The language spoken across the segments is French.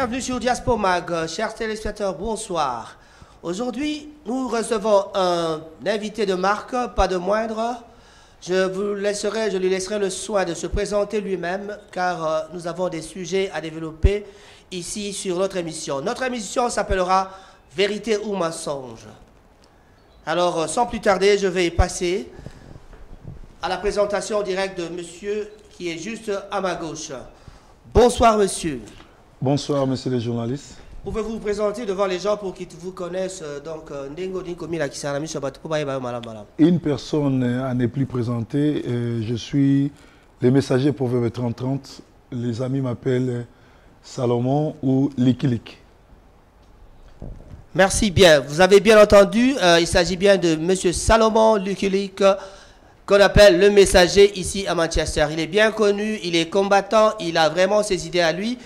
Bienvenue sur Diaspora Mag, chers téléspectateurs, bonsoir. Aujourd'hui, nous recevons un invité de marque, pas de moindre. Je lui laisserai le soin de se présenter lui-même, car nous avons des sujets à développer ici sur notre émission. Notre émission s'appellera Vérité ou mensonge. Alors, sans plus tarder, je vais passer à la présentation directe de monsieur qui est juste à ma gauche. Bonsoir, monsieur. Bonsoir, monsieur le journaliste. Pouvez-vous vous présenter devant les gens pour qu'ils vous connaissent? Donc, une personne n'est plus présentée. Je suis le messager proverbe 30-30. Les amis m'appellent Salomon ou Likilik. Merci bien. Vous avez bien entendu, il s'agit bien de monsieur Salomon Likilik, qu'on appelle le messager ici à Manchester. Il est bien connu, il est combattant, il a vraiment ses idées à lui.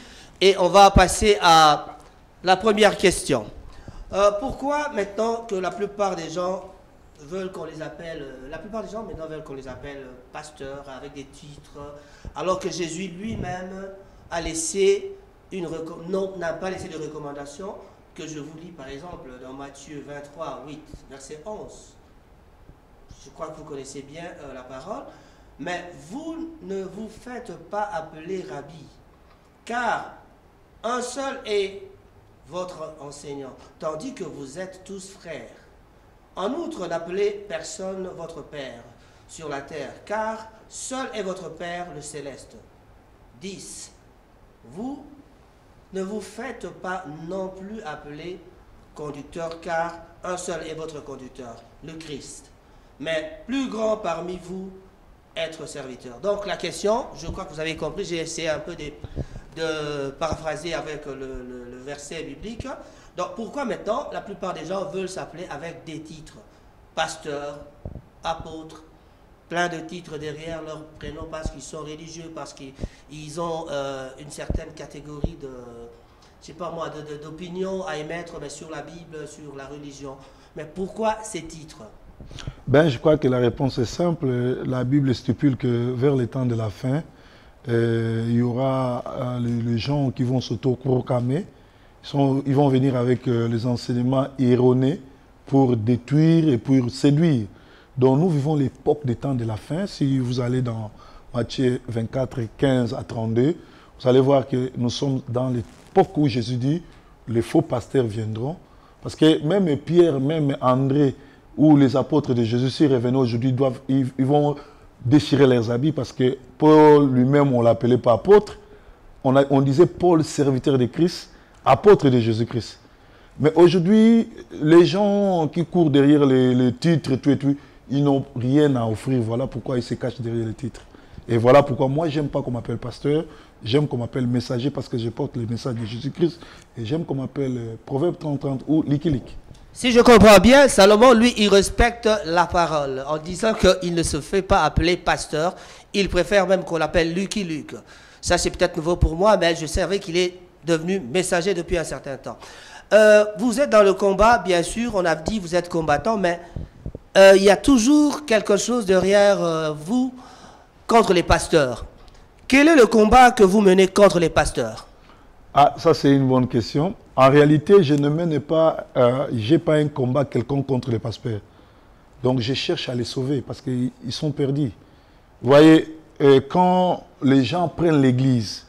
Et on va passer à la première question. Pourquoi maintenant que la plupart des gens veulent qu'on les appelle, pasteurs avec des titres, alors que Jésus lui-même a laissé n'a pas laissé de recommandation, que je vous lis par exemple dans Matthieu 23, 8, verset 11. Je crois que vous connaissez bien la parole. Mais vous ne vous faites pas appeler rabbi, car un seul est votre enseignant, tandis que vous êtes tous frères. En outre, n'appelez personne votre Père sur la terre, car seul est votre Père le céleste. 10. Vous ne vous faites pas non plus appeler conducteur, car un seul est votre conducteur, le Christ. Mais plus grand parmi vous, être serviteur. Donc la question, je crois que vous avez compris, j'ai essayé un peu de paraphraser avec le verset biblique. Donc pourquoi maintenant la plupart des gens veulent s'appeler avec des titres? Pasteur, apôtre, plein de titres derrière leur prénom parce qu'ils sont religieux, parce qu'ils ont une certaine catégorie de, je sais pas moi, d'opinion à émettre sur la Bible, sur la religion. Mais pourquoi ces titres? Ben, je crois que la réponse est simple. La Bible stipule que vers les temps de la fin, il y aura les gens qui vont s'auto-proclamer. Ils vont venir avec les enseignements erronés pour détruire et pour séduire. Donc nous vivons l'époque des temps de la fin. Si vous allez dans Matthieu 24, 15 à 32, vous allez voir que nous sommes dans l'époque où Jésus dit les faux pasteurs viendront. Parce que même Pierre, même André, ou les apôtres de Jésus, s'ils revenaient aujourd'hui, ils vont déchirer leurs habits parce que Paul lui-même, on ne l'appelait pas apôtre. On disait Paul, serviteur de Christ, apôtre de Jésus-Christ. Mais aujourd'hui, les gens qui courent derrière les titres, tout, ils n'ont rien à offrir. Voilà pourquoi ils se cachent derrière les titres. Et voilà pourquoi moi, j'aime pas qu'on m'appelle pasteur, j'aime qu'on m'appelle messager parce que je porte le message de Jésus-Christ. Et j'aime qu'on m'appelle Proverbe 30-30 ou Likilik. Si je comprends bien, Salomon, lui, il respecte la parole en disant qu'il ne se fait pas appeler pasteur. Il préfère même qu'on l'appelle Lucky Luke. Ça, c'est peut-être nouveau pour moi, mais je savais qu'il est devenu messager depuis un certain temps. Vous êtes dans le combat, bien sûr, on a dit vous êtes combattant, mais il y a toujours quelque chose derrière vous contre les pasteurs. Quel est le combat que vous menez contre les pasteurs? Ah, ça c'est une bonne question. En réalité, je ne mène pas, j'ai pas un combat quelconque contre les pasteurs. Donc je cherche à les sauver parce qu'ils sont perdus. Vous voyez, quand les gens prennent l'église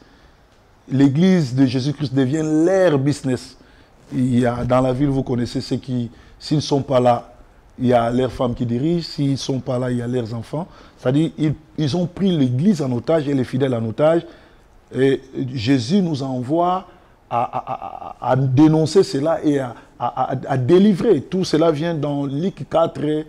de Jésus-Christ devient leur business. Il y a, dans la ville, vous connaissez ceux qui, s'ils ne sont pas là, il y a leurs femmes qui dirigent. S'ils ne sont pas là, il y a leurs enfants. C'est-à-dire ils ont pris l'église en otage et les fidèles en otage. Et Jésus nous envoie à dénoncer cela et à délivrer. Tout cela vient dans Luc 4,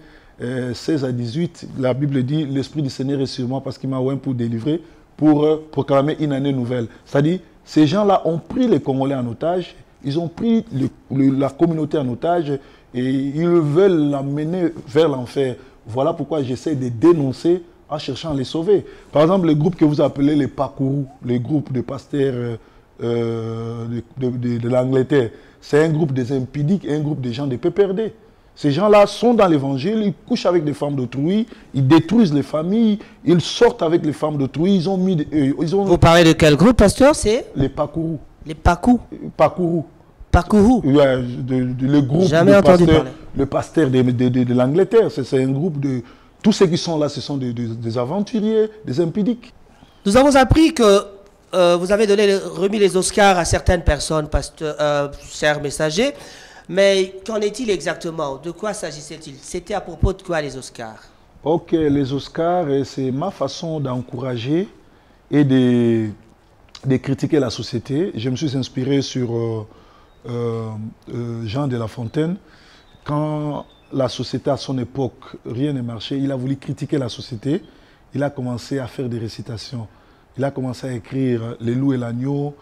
16 à 18. La Bible dit, l'Esprit du Seigneur est sur moi parce qu'il m'a oint pour délivrer, pour proclamer une année nouvelle. C'est-à-dire, ces gens-là ont pris les Congolais en otage, ils ont pris la communauté en otage et ils veulent l'amener vers l'enfer. Voilà pourquoi j'essaie de dénoncer en cherchant à les sauver. Par exemple, le groupe que vous appelez les Pakourou, les groupes de pasteurs de l'Angleterre, c'est un groupe des impudiques et un groupe des gens de PPRD. Ces gens-là sont dans l'évangile, ils couchent avec des femmes d'autrui, ils détruisent les familles, ils sortent avec les femmes d'autrui, ils ont mis... Vous parlez de quel groupe, pasteur? C'est les Pakourou. Les Pakou? Pakourou. Pakourou? Ouais, le groupe Jamais entendu parler. Le pasteur de l'Angleterre. C'est un groupe de... Tous ceux qui sont là, ce sont des aventuriers, des impudiques. Nous avons appris que vous avez remis les Oscars à certaines personnes, chers messagers. Mais qu'en est-il exactement? De quoi s'agissait-il? C'était à propos de quoi les Oscars? Ok, les Oscars, c'est ma façon d'encourager et de critiquer la société. Je me suis inspiré sur Jean de La Fontaine. Quand la société à son époque, rien ne marchait, il a voulu critiquer la société. Il a commencé à faire des récitations. Il a commencé à écrire Les loups et l'agneau.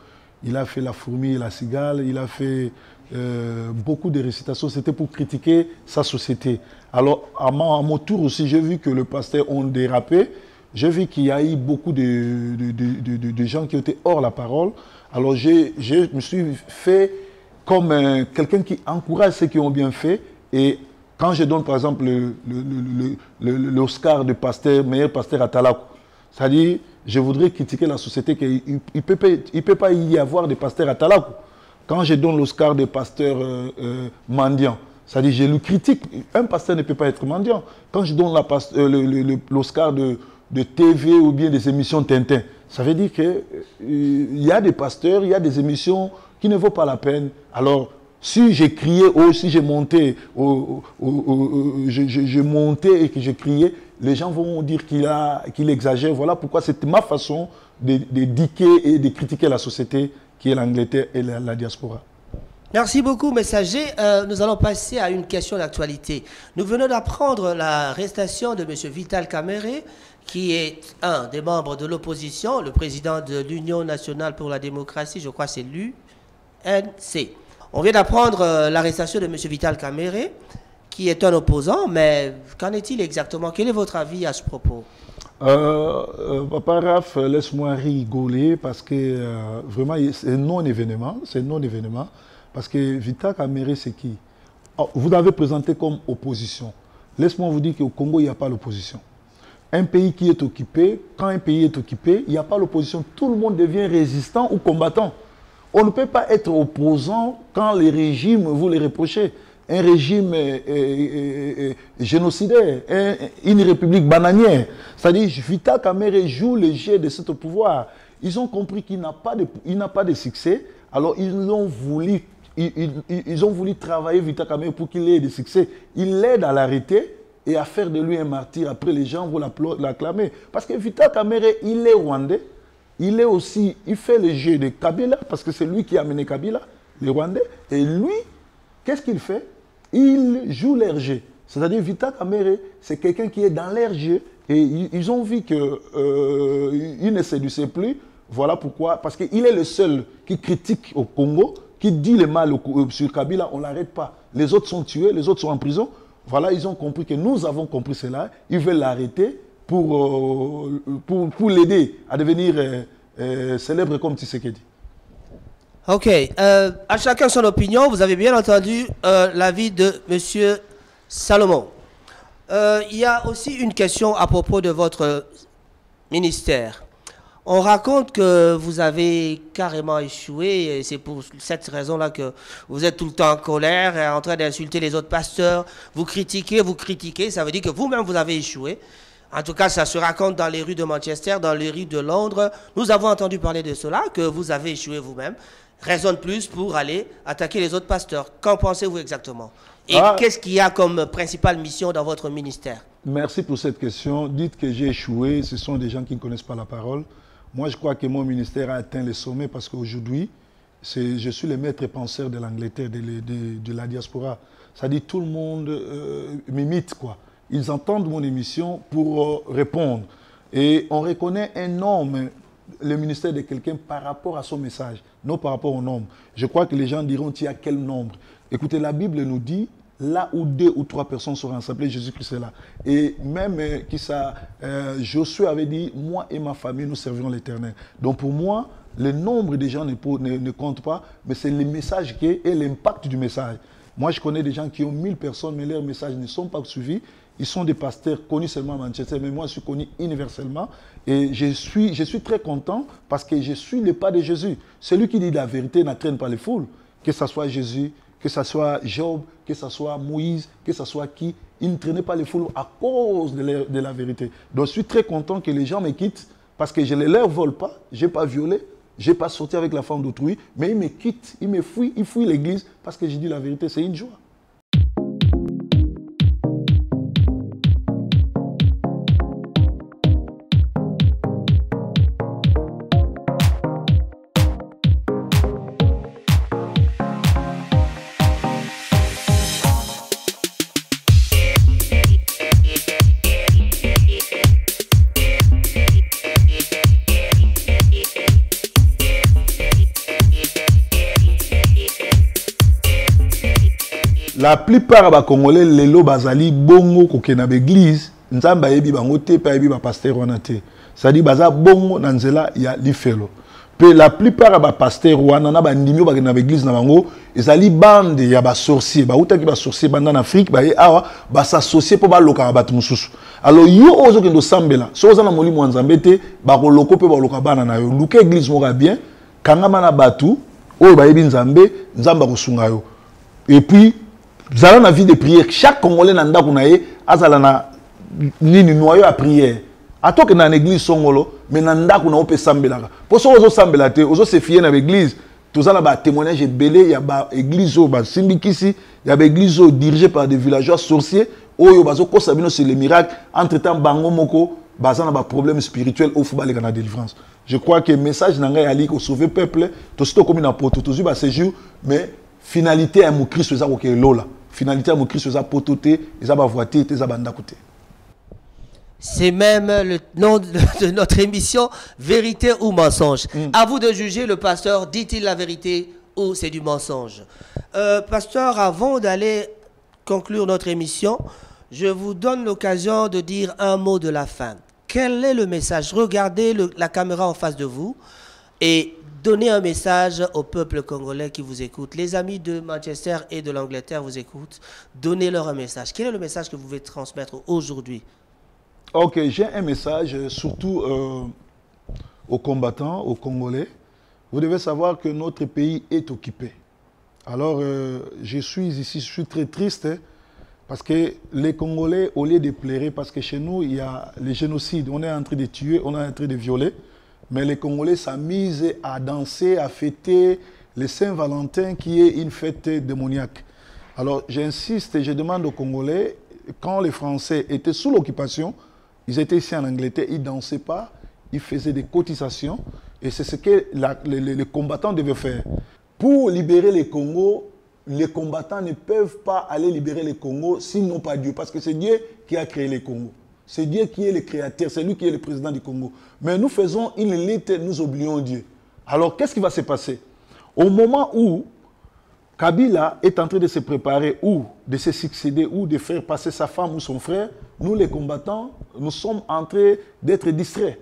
Il a fait La fourmi et la cigale. Il a fait beaucoup de récitations. C'était pour critiquer sa société. Alors, à mon tour aussi, j'ai vu que le pasteur ont dérapé. J'ai vu qu'il y a eu beaucoup de gens qui étaient hors la parole. Alors, je me suis fait comme quelqu'un qui encourage ceux qui ont bien fait. Et quand je donne, par exemple, l'Oscar de pasteur, meilleur pasteur à Talakou, c'est-à-dire, je voudrais critiquer la société qu'il ne peut pas y avoir de pasteur à Talakou. Quand je donne l'Oscar de pasteur mendiant, c'est-à-dire, je le critique. Un pasteur ne peut pas être mendiant. Quand je donne l'Oscar de TV ou bien des émissions Tintin, ça veut dire qu'il y a des pasteurs, il y a des émissions qui ne vaut pas la peine. Alors, si j'ai crié ou si j'ai monté, je montais et que je criais, les gens vont dire qu'il exagère. Voilà pourquoi c'est ma façon de diquer et de critiquer la société qui est l'Angleterre et la diaspora. Merci beaucoup, messager. Nous allons passer à une question d'actualité. Nous venons d'apprendre l'arrestation de M. Vital Kamerhe, qui est un des membres de l'opposition, le président de l'Union nationale pour la démocratie, je crois que c'est l'UNC. On vient d'apprendre l'arrestation de M. Vital Kamerhe, qui est un opposant, mais qu'en est-il exactement? Quel est votre avis à ce propos? Papa Raph, laisse-moi rigoler parce que vraiment, c'est un non-événement. C'est un non-événement. Parce que Vital Kamerhe, c'est qui? Vous l'avez présenté comme opposition. Laisse-moi vous dire qu'au Congo, il n'y a pas l'opposition. Un pays qui est occupé, quand un pays est occupé, il n'y a pas l'opposition. Tout le monde devient résistant ou combattant. On ne peut pas être opposant quand les régimes, vous les reprochez. Un régime génocidaire, une république bananière. C'est-à-dire, Vital Kamerhe joue le jeu de ce pouvoir. Ils ont compris qu'il n'a pas de succès. Alors, ils ont voulu travailler Vital Kamerhe pour qu'il ait des succès. Ils l'aident à l'arrêter et à faire de lui un martyr. Après, les gens vont l'acclamer. Parce que Vital Kamerhe, il est rwandais. Il fait le jeu de Kabila, parce que c'est lui qui a amené Kabila, les Rwandais. Et lui, qu'est-ce qu'il fait? Il joue leur jeu. C'est-à-dire, Vital Kamerhe, c'est quelqu'un qui est dans leur jeu. Et ils ont vu qu'il ne séduisait plus. Voilà pourquoi. Parce qu'il est le seul qui critique au Congo, qui dit le mal sur Kabila, on ne l'arrête pas. Les autres sont tués, les autres sont en prison. Voilà, ils ont compris que nous avons compris cela. Ils veulent l'arrêter pour l'aider à devenir célèbre comme Tshisekedi. Ok. À chacun son opinion. Vous avez bien entendu l'avis de M. Salomon. Il y a aussi une question à propos de votre ministère. On raconte que vous avez carrément échoué et c'est pour cette raison-là que vous êtes tout le temps en colère et en train d'insulter les autres pasteurs. Vous critiquez, ça veut dire que vous-même vous avez échoué. En tout cas, ça se raconte dans les rues de Manchester, dans les rues de Londres. Nous avons entendu parler de cela, que vous avez échoué vous-même. Raison de plus pour aller attaquer les autres pasteurs. Qu'en pensez-vous exactement? Et qu'est-ce qu'il y a comme principale mission dans votre ministère? Merci pour cette question. Dites que j'ai échoué, ce sont des gens qui ne connaissent pas la parole. Moi, je crois que mon ministère a atteint le sommet parce qu'aujourd'hui, je suis le maître penseur de l'Angleterre, de la diaspora. C'est-à-dire tout le monde m'imite, quoi. Ils entendent mon émission pour répondre. Et on reconnaît un homme, le ministère de quelqu'un, par rapport à son message, non par rapport au nombre. Je crois que les gens diront, tu as quel nombre? Écoutez, la Bible nous dit, là où 2 ou 3 personnes seront rassemblées, Jésus-Christ est là. Et même Josué avait dit, moi et ma famille, nous servirons l'Éternel. Donc pour moi, le nombre des gens ne compte pas, mais c'est le message qui est et l'impact du message. Moi, je connais des gens qui ont 1000 personnes, mais leurs messages ne sont pas suivis. ils sont des pasteurs connus seulement à Manchester, mais moi je suis connu universellement. Et je suis très content parce que je suis le pas de Jésus. Celui qui dit la vérité n'entraîne pas les foules. Que ce soit Jésus, que ce soit Job, que ce soit Moïse, que ce soit qui, il ne traînait pas les foules à cause de la vérité. Donc je suis très content que les gens me quittent parce que je ne leur vole pas, je n'ai pas violé, je n'ai pas sorti avec la femme d'autrui, mais ils me quittent, ils me fuient, ils fuient l'église parce que je dis la vérité, c'est une joie. La plupart des Congolais, les lots bazali bongo kokena l'église, nzamba yebi bango te pa yebi ba pasteur wana te. C'est-à-dire baza bongo na nzela ya lifelo. Pe la plupart des pasteurs wana na ba ndimio ba na l'église na bango, ezali bande ya ba sorcier, ba utaki ba sorcier banda en Afrique, ba awa ba s'associer pour ba loka ba mususu. Alors yo ozo kendo sambela, so oza na molimo nzambe te, ba ko loko pe ba loka bana na yo. Luka église moka bien, kangama na batu, oyo ba yebi nzambe, nzamba ko sunga yo. Et puis vous avez une vie de prière. Chaque Congolais n'a pas de noyau à prière. À toi que dans l'église songolo, mais n'a pas de sambela. Pour ça, on sambela te, on se fie dans l'église. Tout ça là, témoignage belé. Il y a une église simbikisi, il y a une église dirigée par des villageois sorciers. Oyo bazo ko sabino sur les miracles. Entre temps, bango moko, bazan na ba problème spirituel au football et la délivrance. Je crois que le message n'a pas ali ko sauver peuple. Tout ce comme na poto, tout ba séjour, mais finalité à mon Christ ça ko lola. Finalité à mon Christ ça pototé, ça ba voité, ça banda côté. C'est même le nom de notre émission, Vérité ou mensonge. À vous de juger, le pasteur, dit-il la vérité ou c'est du mensonge? Pasteur, avant d'aller conclure notre émission, je vous donne l'occasion de dire un mot de la fin. Quel est le message? Regardez la caméra en face de vous et donnez un message au peuple congolais qui vous écoute. Les amis de Manchester et de l'Angleterre vous écoutent. Donnez-leur un message. Quel est le message que vous voulez transmettre aujourd'hui? Ok, j'ai un message surtout aux combattants, aux Congolais. Vous devez savoir que notre pays est occupé. Alors, je suis ici, je suis très triste parce que les Congolais, au lieu de pleurer, parce que chez nous, il y a les génocides, on est en train de tuer, on est en train de violer, mais les Congolais s'amusent à danser, à fêter le Saint-Valentin qui est une fête démoniaque. Alors, j'insiste et je demande aux Congolais, quand les Français étaient sous l'occupation, ils étaient ici en Angleterre, ils ne dansaient pas, ils faisaient des cotisations. Et c'est ce que les combattants devaient faire. Pour libérer les Congos, les combattants ne peuvent pas aller libérer les Congos s'ils n'ont pas Dieu. Parce que c'est Dieu qui a créé les Congos. C'est Dieu qui est le créateur, c'est lui qui est le président du Congo. Mais nous faisons une élite, nous oublions Dieu. Alors qu'est-ce qui va se passer? Au moment où Kabila est en train de se préparer ou de se succéder ou de faire passer sa femme ou son frère, nous les combattants, nous sommes en train d'être distraits.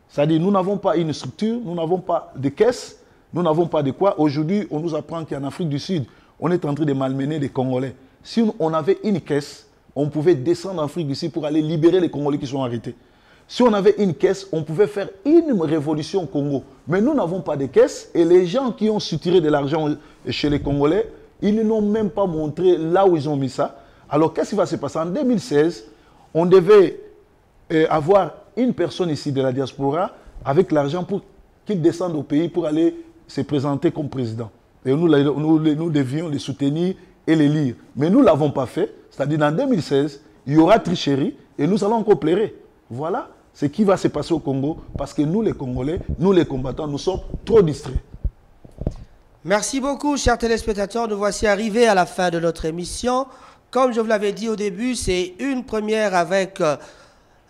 C'est-à-dire nous n'avons pas une structure, nous n'avons pas de caisse, nous n'avons pas de quoi. Aujourd'hui, on nous apprend qu'en Afrique du Sud, on est en train de malmener les Congolais. Si on avait une caisse, on pouvait descendre en Afrique du Sud pour aller libérer les Congolais qui sont arrêtés. Si on avait une caisse, on pouvait faire une révolution au Congo. Mais nous n'avons pas de caisse et les gens qui ont suturé de l'argent chez les Congolais, ils ne n'ont même pas montré là où ils ont mis ça. Alors qu'est-ce qui va se passer? En 2016, on devait avoir une personne ici de la diaspora avec l'argent pour qu'il descende au pays pour aller se présenter comme président. Et nous devions les soutenir et les lire. Mais nous ne l'avons pas fait. C'est-à-dire en 2016, il y aura tricherie et nous allons encore pleurer. Voilà ce qui va se passer au Congo parce que nous les Congolais, nous les combattants, nous sommes trop distraits. Merci beaucoup, chers téléspectateurs. Nous voici arrivés à la fin de notre émission. Comme je vous l'avais dit au début, c'est une première avec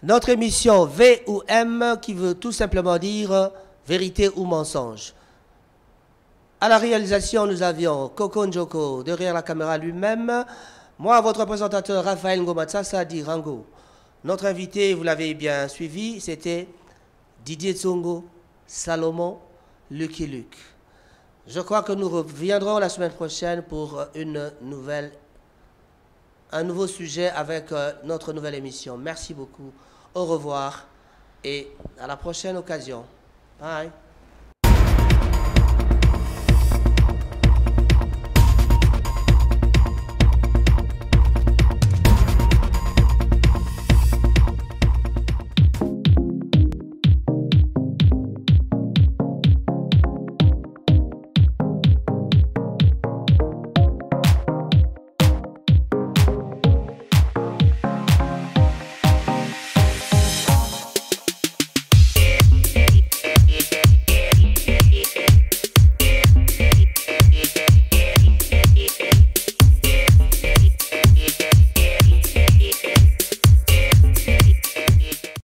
notre émission V ou M qui veut tout simplement dire vérité ou mensonge. À la réalisation, nous avions Coco Njoko derrière la caméra lui-même. Moi, votre présentateur Raphaël Ngomatsasa dit Rango. Notre invité, vous l'avez bien suivi, c'était Didier Tsongo, Salomon, Lucky Luke. Je crois que nous reviendrons la semaine prochaine pour un un nouveau sujet avec notre nouvelle émission. Merci beaucoup. Au revoir et à la prochaine occasion. Bye.